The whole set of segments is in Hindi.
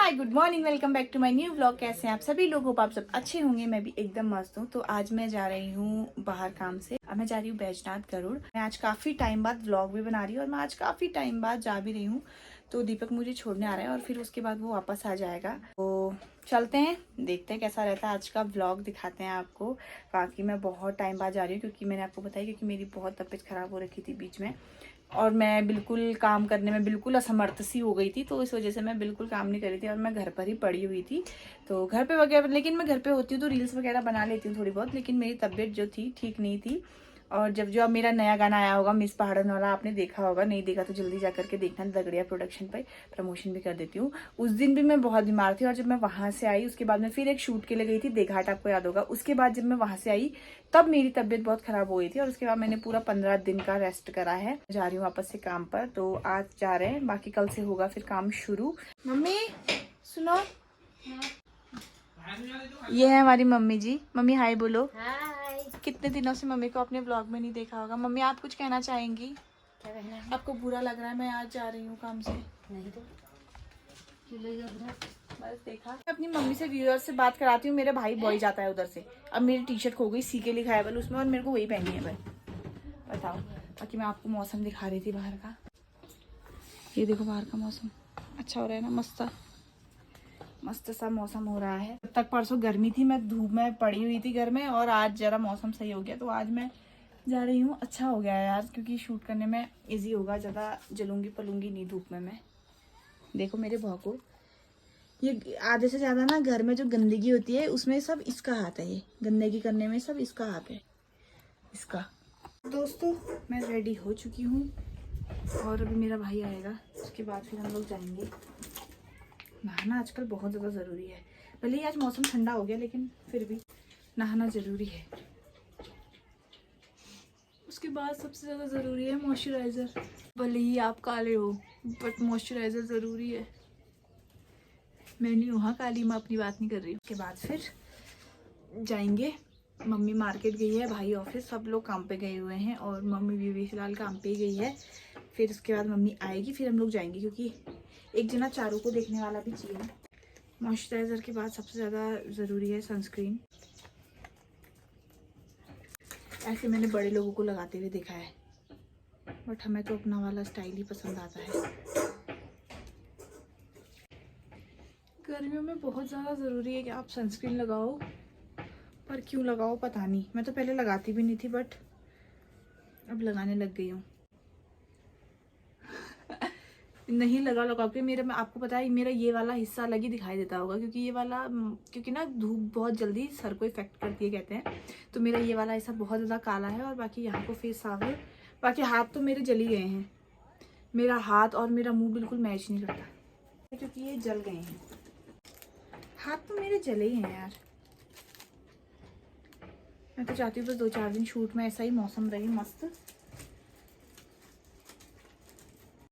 Hi good morning, welcome back to my new vlog. कैसे हैं आप सभी लोग? होप आप सब अच्छे होंगे। मैं भी एकदम मस्त हूँ। तो आज मैं जा रही हूँ बाहर काम से। अब मैं जा रही हूँ बैजनाथ गरुड़। मैं आज काफी टाइम बाद व्लॉग भी बना रही हूँ और मैं आज काफी टाइम बाद जा भी रही हूँ। तो दीपक मुझे छोड़ने आ रहा है और फिर उसके बाद वो वापस आ जाएगा। तो चलते हैं, देखते हैं कैसा रहता है आज का व्लॉग, दिखाते हैं आपको। बाकी मैं बहुत टाइम बाद जा रही हूँ क्योंकि मैंने आपको बताया, क्योंकि मेरी बहुत तबीयत खराब हो रखी थी बीच में और मैं बिल्कुल काम करने में बिल्कुल असमर्थ सी हो गई थी। तो इस वजह से मैं बिल्कुल काम नहीं कर रही थी और मैं घर पर ही पड़ी हुई थी। तो घर पे वगैरह, लेकिन मैं घर पे होती हूँ तो रील्स वगैरह बना लेती हूँ थोड़ी बहुत, लेकिन मेरी तबीयत जो थी ठीक नहीं थी। और जब जो अब मेरा नया गाना आया होगा मिस पहाड़न वाला, आपने देखा होगा, नहीं देखा तो जल्दी जा करके देखना। दगड़िया प्रोडक्शन पे प्रमोशन भी कर देती हूँ। उस दिन भी मैं बहुत बीमार थी और जब मैं वहां से आई उसके बाद मैं फिर एक शूट के लिए गई थी देघाट, आपको याद होगा। उसके बाद जब मैं वहां से आई तब मेरी तबीयत बहुत खराब हो गई थी और उसके बाद मैंने पूरा 15 दिन का रेस्ट करा है। जा रही हूँ वापस से काम पर। तो आज जा रहे हैं, बाकी कल से होगा फिर काम शुरू। मम्मी सुनो, ये है हमारी मम्मी जी। मम्मी हाय बोलो। हाय। कितने दिनों से मम्मी को अपने ब्लॉग में नहीं देखा होगा। मम्मी आप कुछ कहना चाहेंगी? क्या कहना है? आपको बुरा लग रहा है मैं आज जा रही हूँ काम से? नहीं तो क्यों लग रहा है? बस देखा। मैं अपनी मम्मी से व्यूअर्स से बात कराती हूँ। मेरा भाई बॉय जाता है उधर से। अब मेरी टी शर्ट खो गई, सी के लिखा है बल उसमें और मेरे को वही पहनी है भाई। बताओ। बाकी मैं आपको मौसम दिखा रही थी बाहर का। ये देखो बाहर का मौसम अच्छा हो रहा है ना, मस्त सा मौसम हो रहा है। तब तक परसों गर्मी थी, मैं धूप में पड़ी हुई थी घर में, और आज जरा मौसम सही हो गया तो आज मैं जा रही हूँ। अच्छा हो गया है यार, क्योंकि शूट करने में इजी होगा, ज़्यादा जलूंगी पलूंगी नहीं धूप में मैं। देखो मेरे भाव को, ये आधे से ज़्यादा ना घर में जो गंदगी होती है उसमें सब इसका हाथ है। ये गंदगी करने में सब इसका हाथ है, इसका। दोस्तों मैं रेडी हो चुकी हूँ और अभी मेरा भाई आएगा, उसके बाद फिर हम लोग जाएंगे। नहाना आजकल बहुत ज़्यादा ज़रूरी है। भले ही आज मौसम ठंडा हो गया लेकिन फिर भी नहाना ज़रूरी है। उसके बाद सबसे ज़्यादा ज़रूरी है मॉइस्चराइज़र। भले ही आप काले हो बट मॉइस्चराइज़र ज़रूरी है। मैं नहीं हूँ, हाँ काली, मैं अपनी बात नहीं कर रही हूँ। उसके बाद फिर जाएंगे। मम्मी मार्केट गई है, भाई ऑफिस, सब लोग काम पे गए हुए हैं और मम्मी भी फिलहाल काम पे ही गई है। फिर उसके बाद मम्मी आएगी, फिर हम लोग जाएंगे, क्योंकि एक जना चारों को देखने वाला भी चाहिए ना। मॉइस्चराइज़र के बाद सबसे ज़्यादा ज़रूरी है सनस्क्रीन। ऐसे मैंने बड़े लोगों को लगाते हुए देखा है बट हमें तो अपना वाला स्टाइल ही पसंद आता है। गर्मियों में बहुत ज़्यादा ज़रूरी है कि आप सनस्क्रीन लगाओ, पर क्यों लगाओ पता नहीं। मैं तो पहले लगाती भी नहीं थी बट अब लगाने लग गई हूँ। नहीं लगा के मेरा, मैं आपको पता है मेरा ये वाला हिस्सा अलग ही दिखाई देता होगा, क्योंकि ये वाला, क्योंकि ना धूप बहुत जल्दी सर को इफेक्ट करती है कहते हैं। तो मेरा ये वाला हिस्सा बहुत ज़्यादा काला है और बाकी यहाँ को फेस साफ है। बाकी हाथ तो मेरे जल ही गए हैं। मेरा हाथ और मेरा मुंह बिल्कुल मैच नहीं करता क्योंकि ये जल गए हैं। हाथ तो मेरे जले ही हैं यार। मैं तो चाहती हूँ बस 2-4 दिन शूट में ऐसा ही मौसम रहे मस्त।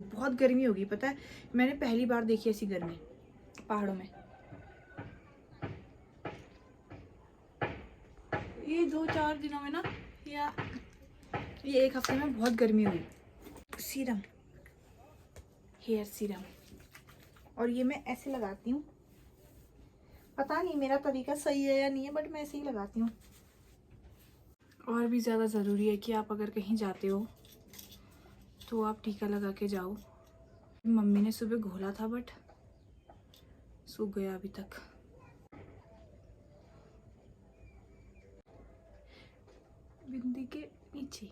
बहुत गर्मी होगी पता है, मैंने पहली बार देखी ऐसी गर्मी पहाड़ों में। ये 2-4 दिनों में ना, या ये एक हफ्ते में बहुत गर्मी हुई। सीरम, हेयर सीरम, और ये मैं ऐसे लगाती हूँ। पता नहीं मेरा तरीका सही है या नहीं है बट मैं ऐसे ही लगाती हूँ। और भी ज़्यादा ज़रूरी है कि आप अगर कहीं जाते हो तो आप टीका लगा के जाओ। मम्मी ने सुबह घोला था बट सूख गया अभी तक। बिंदी के नीचे।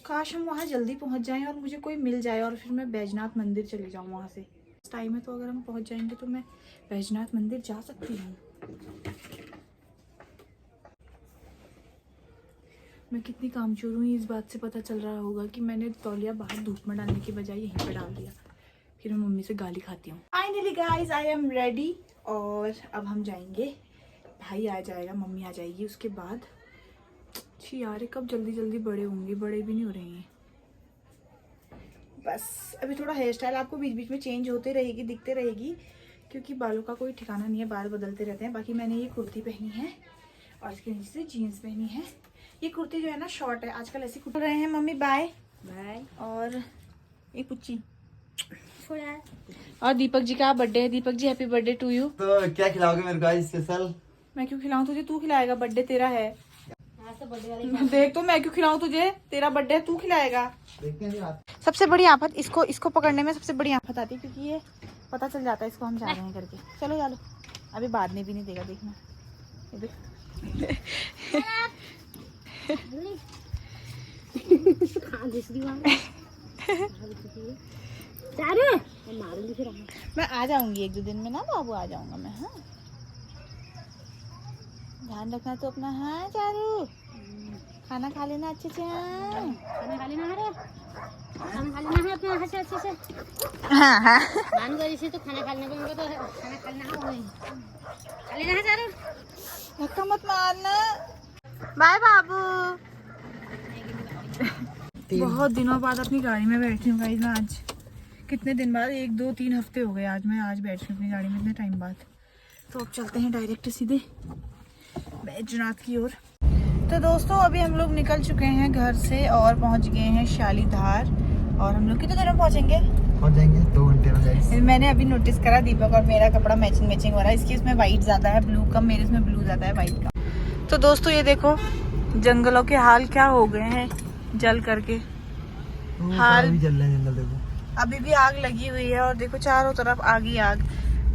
काश हम वहाँ जल्दी पहुँच जाएं और मुझे कोई मिल जाए और फिर मैं बैजनाथ मंदिर चले जाऊँ वहाँ से। इस टाइम में तो अगर हम पहुँच जाएंगे तो मैं बैजनाथ मंदिर जा सकती हूँ। मैं कितनी कामचोर हूँ इस बात से पता चल रहा होगा कि मैंने तौलिया बाहर धूप में डालने की बजाय यहीं पर डाल दिया। फिर मैं मम्मी से गाली खाती हूँ। Finally guys I am ready और अब हम जाएंगे। भाई आ जाएगा, मम्मी आ जाएगी, उसके बाद छी यार कब जल्दी जल्दी बड़े होंगे, बड़े भी नहीं हो रहे हैं। बस अभी थोड़ा हेयर स्टाइल आपको बीच बीच में चेंज होते रहेगी, दिखते रहेगी, क्योंकि बालों का कोई ठिकाना नहीं है, बाल बदलते रहते हैं। बाकी मैंने ये कुर्ती पहनी है और इसके नीचे से जीन्स पहनी है। ये कुर्ती जो है ना शॉर्ट है, आजकल ऐसी कुर्ती रहे हैं। Mummy bye bye. और ये पुच्ची छोड़ा है। और दीपक जी का बर्थडे है। Deepak ji happy birthday to you. तो क्या खिलाओगे मेरे को आज स्पेशल? मैं क्यों खिलाऊं तुझे, तू खिलाएगा, बर्थडे तेरा है। यहाँ से बर्थडे वाली देख तो मैं क्यों खिलाऊं तुझे, तेरा बर्थडे है, तू खिलाएगा। देखते हैं रात। सबसे बड़ी आफत इसको पकड़ने में सबसे बड़ी आफत आती है, क्योंकि ये पता चल जाता है इसको हम जा रहे हैं करके। चलो चलो, अभी बाद में भी नहीं देगा, देखना ये देख। हाँ दूसरी बार चारू मैं मारूंगी फिर। मैं आ जाऊंगी 1-2 दिन में ना बाबू, आ जाऊंगा मैं। हाँ ध्यान रखना तो अपना। हाँ चारू, खाना खा लेना अच्छे से। हाँ खाना खा लेना है, खाना खा लेना है अपने अच्छे अच्छे से। हाँ हाँ मान गई से तो खाना खा लेना पड़ेगा, तो खाना खा लेना है, खा लेना है चारू। धक्का मत मारना। बाय बाबू। बहुत दिनों बाद अपनी गाड़ी में बैठी हूँ गाइस। आज कितने दिन बाद, 1-2-3 हफ्ते हो गए आज मैं बैठी हूँ अपनी गाड़ी में, इतने टाइम बाद। तो अब चलते हैं डायरेक्ट सीधे बैजनाथ की ओर। तो दोस्तों अभी हम लोग निकल चुके हैं घर से और पहुंच गए हैं शालीधार। और हम लोग कितने देर में पहुंचेंगे? पहुंच जाएंगे 2 घंटे में गाइस। मैंने अभी नोटिस करा दीपक और मेरा कपड़ा मैचिंग हो रहा है। इसकी इसमें वाइट ज्यादा है, ब्लू कम, मेरे इसमें ब्लू ज्यादा है, वाइट का। तो दोस्तों ये देखो जंगलों के हाल क्या हो गए हैं जल करके। हाल भी जल रहे हैं जंगल, देखो अभी भी आग लगी हुई है और देखो चारों तरफ आग ही आग।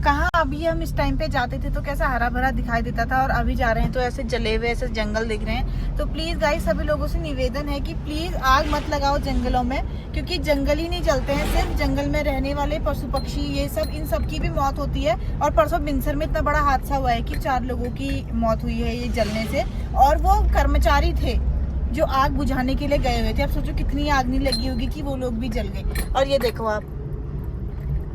कहाँ अभी हम इस टाइम पे जाते थे तो कैसा हरा भरा दिखाई देता था, और अभी जा रहे हैं तो ऐसे जले हुए ऐसे जंगल दिख रहे हैं। तो प्लीज गाइस सभी लोगों से निवेदन है कि प्लीज आग मत लगाओ जंगलों में, क्योंकि जंगल ही नहीं जलते हैं, सिर्फ जंगल में रहने वाले पशु पक्षी ये सब, इन सब की भी मौत होती है। और परसों बिनसर में इतना बड़ा हादसा हुआ है कि 4 लोगों की मौत हुई है ये जलने से, और वो कर्मचारी थे जो आग बुझाने के लिए गए हुए थे। अब सोचो कितनी आग नहीं लगी होगी कि वो लोग भी जल गए। और ये देखो आप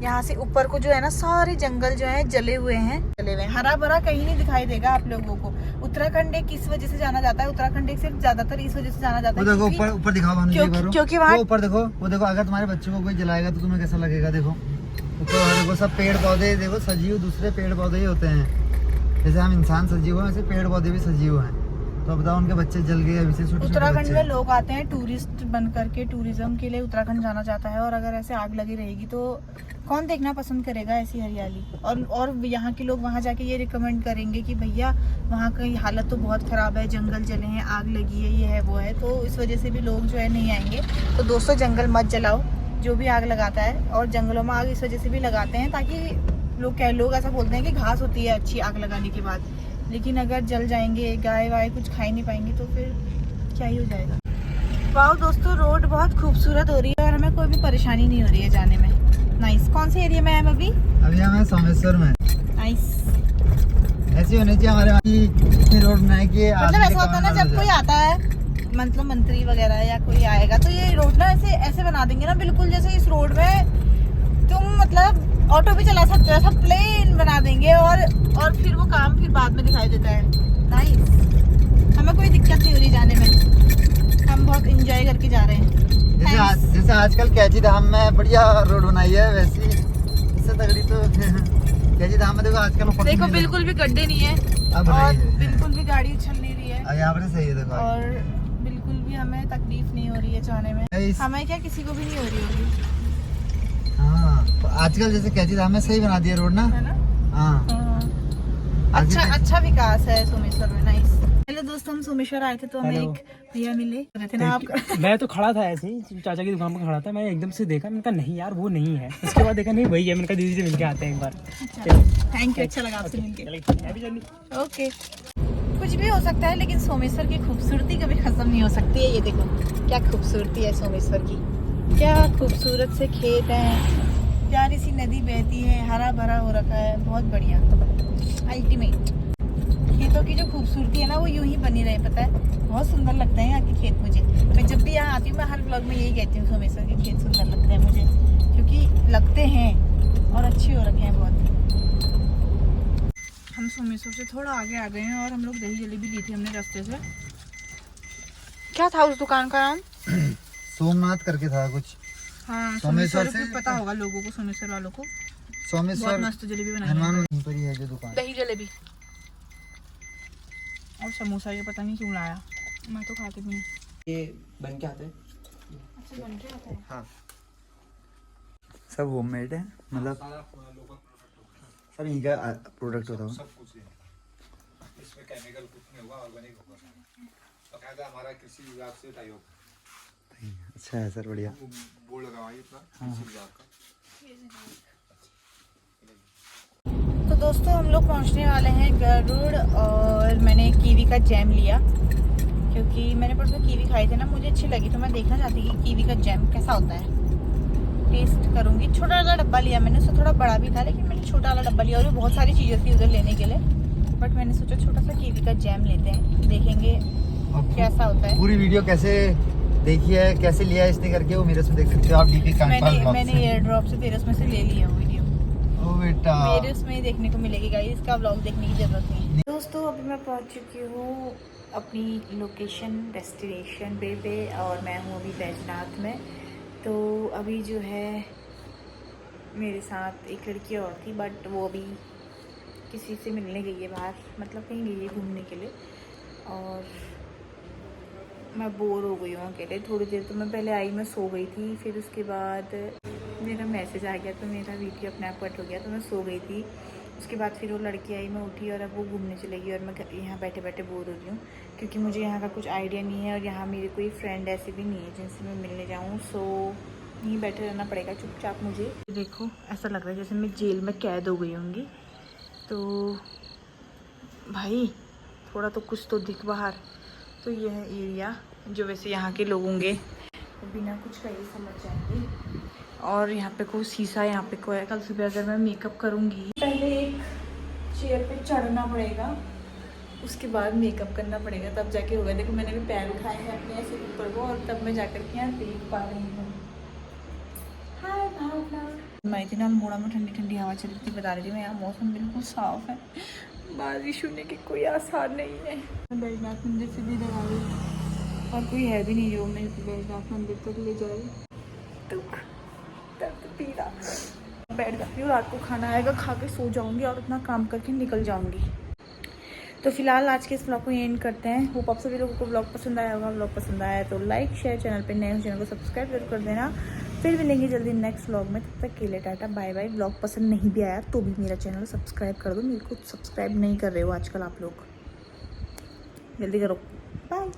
यहाँ से ऊपर को जो है ना, सारे जंगल जो है जले हुए हैं, हरा भरा कहीं नहीं दिखाई देगा आप लोगों को। उत्तराखंड एक किस वजह से जाना जाता है, उत्तराखंड एक सिर्फ ज्यादातर इस वजह से जाना जाता है। वो देखो ऊपर दिखाओ भानु जी, क्योंकि वहाँ ऊपर देखो, वो देखो अगर तुम्हारे बच्चों को कोई जलाएगा तो तुम्हें कैसा लगेगा। देखो ऊपर देखो सब पेड़ पौधे, देखो सजीव दूसरे पेड़ पौधे ही होते हैं। जैसे हम इंसान सजीव हैं वैसे पेड़ पौधे भी सजीव हैं। तो बताओ उनके बच्चे जल गए अभी से। उत्तराखंड में लोग आते हैं टूरिस्ट बन करके, टूरिज्म के लिए उत्तराखंड जाना चाहता है, और अगर ऐसे आग लगी रहेगी तो कौन देखना पसंद करेगा ऐसी हरियाली। और यहाँ के लोग वहाँ जाके ये रिकमेंड करेंगे कि भैया वहाँ की हालत तो बहुत ख़राब है, जंगल जले हैं, आग लगी है, ये है वो है। तो इस वजह से भी लोग जो है नहीं आएंगे। तो दोस्तों जंगल मत जलाओ, जो भी आग लगाता है। और जंगलों में आग इस वजह से भी लगाते हैं ताकि लोग ऐसा बोलते हैं कि घास होती है अच्छी आग लगाने के बाद, लेकिन अगर जल जाएंगे, गाय वाय कुछ खा ही नहीं पाएंगे तो फिर क्या ही हो जाएगा। वाह दोस्तों रोड बहुत खूबसूरत हो रही है और हमें कोई भी परेशानी नहीं हो रही है जाने में। नाइस। कौन से एरिया में है अभी? हम सोमेश्वर में। नाइस। ऐसी होनी चाहिए हमारे वहाँ की रोड बनाए कि मतलब ऐसा होता है ना, जब कोई आता है मतलब मंत्री वगैरह या कोई आएगा तो ये रोड ना ऐसे बना देंगे ना, बिल्कुल जैसे इस रोड में तुम मतलब ऑटो भी चला सकते हो, ऐसा प्लेन बना देंगे। और फिर वो काम फिर बाद में दिखाई देता है। नाइस। हमें कोई दिक्कत नहीं हो रही जाने में, हम बहुत एंजॉय करके जा रहे हैं। जैसे आजकल कैची धाम में बढ़िया रोड बनाई है, वैसी इससे तगड़ी तो कैची धाम में देखो आजकल देखो बिल्कुल भी गड्ढे नहीं है, और बिल्कुल भी गाड़ी उछल नहीं रही है, यहाँ पर सही है देखो। और बिल्कुल भी हमें तकलीफ नहीं हो रही है जाने में। हमें क्या किसी को भी नहीं हो रही होगी। हाँ आजकल जैसे कैची धाम में सही बना दिया रोड ना, है ना। हाँ अच्छा विकास है सोमेश्वर में। नाइस। हेलो दोस्तों, हम सोमेश्वर आए थे तो हमें एक भैया मिले थे ना। आप मैं तो खड़ा था ऐसे ही चाचा की दुकान पर खड़ा था, मैं एकदम से देखा, मैंने कहा नहीं यार वो नहीं है। उसके बाद देखा नहीं वही है, मैंने कहा दीदी से मिलके आते हैं एक बार। थैंक यू, अच्छा लगा आपसे मिलके। ओके। कुछ भी हो सकता है लेकिन सोमेश्वर की खूबसूरती कभी खत्म नहीं हो सकती है। ये देखो क्या खूबसूरती है सोमेश्वर की, क्या खूबसूरत से खेत हैं, प्यारी सी नदी बहती है, हरा भरा हो रखा है, बहुत बढ़िया अल्टीमेट। खेतों की जो खूबसूरती है ना वो यूं ही बनी रहे, पता है बहुत सुंदर लगते हैं यहाँ के खेत मुझे। मैं जब भी यहाँ आती हूँ मैं हर व्लॉग में यही कहती हूँ, सोमेश्वर के खेत सुंदर लगते हैं मुझे, क्योंकि लगते हैं और अच्छे हो रखे हैं बहुत। हम सोमेश्वर से थोड़ा आगे आ गए हैं और हम लोग दही जलेबी ली थी हमने रास्ते से। क्या था उस दुकान का नाम? सोमनाथ करके था कुछ। हाँ सोमेश्वर से पता होगा लोगों को, सोमेश्वर वालों को। सोमेश्वर बहुत मस्त जलेबी बनाई हनुमान पर ही है जो दुकान। दही जलेबी और समोसा, ये पता नहीं क्यों लाया, मैं तो खाती भी नहीं। ये बन के आते हैं। अच्छा बन के आता है। हाँ सब होममेड है, मतलब सब यहीं का प्रोडक्ट होता है। सब कुछ है इसमें, केमिकल कुछ नहीं होगा, ऑर्गेनिक होगा सब। बकायदा हमारा कृषि विभाग से सहयोग। अच्छा है सर, बढ़िया। बोर्ड लगावाइए अपना कृषि विभाग का। तो दोस्तों हम लोग पहुंचने वाले हैं गरुड़, और मैंने कीवी का जैम लिया क्योंकि मैंने परसों कीवी खाई थी ना, मुझे अच्छी लगी, तो मैं देखना चाहती कि कीवी का जैम कैसा होता है, टेस्ट करूंगी। छोटा वाला डब्बा लिया मैंने, उससे थोड़ा बड़ा भी था लेकिन मैंने छोटा वाला डब्बा लिया, और भी बहुत सारी चीज़ें थी उधर लेने के लिए, बट मैंने सोचा छोटा सा कीवी का जैम लेते हैं, देखेंगे कैसा होता है। पूरी वीडियो कैसे देखी है, कैसे लिया है इसने करके, वो मेरे से देख सकते हो आप डीपी कांगपाल। मैंने एयर ड्रॉप से तेरे उसमें से ले लिया वो वीडियो, ओ बेटा, मेरे उसमें ही देखने को मिलेगी गाइस, इसका व्लॉग देखने की जरूरत नहीं है। दोस्तों अभी मैं पहुंच चुकी हूँ अपनी लोकेशन डेस्टिनेशन पे और मैं हूँ अभी बैजनाथ में। तो अभी जो है मेरे साथ एक लड़की और थी, बट वो अभी किसी से मिलने गई है बाहर, मतलब कहीं गई है घूमने के लिए, और मैं बोर हो गई हूँ अकेले। थोड़ी देर तो मैं पहले आई, मैं सो गई थी, फिर उसके बाद मेरा मैसेज आ गया तो मेरा वीडियो अपने आप कट हो गया, तो मैं सो गई थी। उसके बाद फिर वो लड़की आई, मैं उठी और अब वो घूमने चलेगी, और मैं यहाँ बैठे बैठे बोर हो रही हूँ क्योंकि मुझे यहाँ का कुछ आइडिया नहीं है, और यहाँ मेरी कोई फ्रेंड ऐसी भी नहीं है जिनसे मैं मिलने जाऊँ। सो यहीं बैठे रहना पड़ेगा चुपचाप मुझे। देखो ऐसा लग रहा है जैसे मैं जेल में कैद हो गई होंगी, तो भाई थोड़ा तो कुछ तो दिख बाहर। तो ये है एरिया जो वैसे यहाँ के लोग होंगे बिना कुछ कहे समझ जाएंगे, और यहाँ पे कोई शीशा, यहाँ पे कोई, कल सुबह अगर मैं मेकअप करूँगी पहले एक चेयर पे चढ़ना पड़ेगा, उसके बाद मेकअप करना पड़ेगा, तब जाके होगा। देखो मैंने भी पैर उठाए हैं अपने ऐसे ऊपर को, और तब मैं जाकर के यहाँ देख पा रही हूँ। हाय भावना, मैं इतना मोड़ा में ठंडी ठंडी हवा चल रही थी, बता रही थी मैं, यहाँ मौसम बिल्कुल साफ है, बारिश होने के कोई आसार नहीं है। बैजनाथ मंदिर से भी आ गई, और कोई है भी नहीं जो मैं बैजनाथ मंदिर तक ले जाए। दुख दर्द पीड़ा, बैठ जाती हूँ, रात को खाना आएगा, खा के सो जाऊँगी और अपना काम करके निकल जाऊँगी। तो फिलहाल आज के इस ब्लॉग को एंड करते हैं। होप आप सभी लोगों को ब्लॉग पसंद आया होगा। ब्लॉग पसंद आया तो लाइक शेयर, चैनल पे नए हो चैनल को सब्सक्राइब जरूर कर देना। फिर मिलेंगे जल्दी नेक्स्ट ब्लॉग में, तब तक के लिए टाटा बाय बाय। ब्लॉग पसंद नहीं भी आया तो भी मेरा चैनल सब्सक्राइब कर दो, मेरे को सब्सक्राइब नहीं कर रहे हो आजकल आप लोग, जल्दी करो, बाय।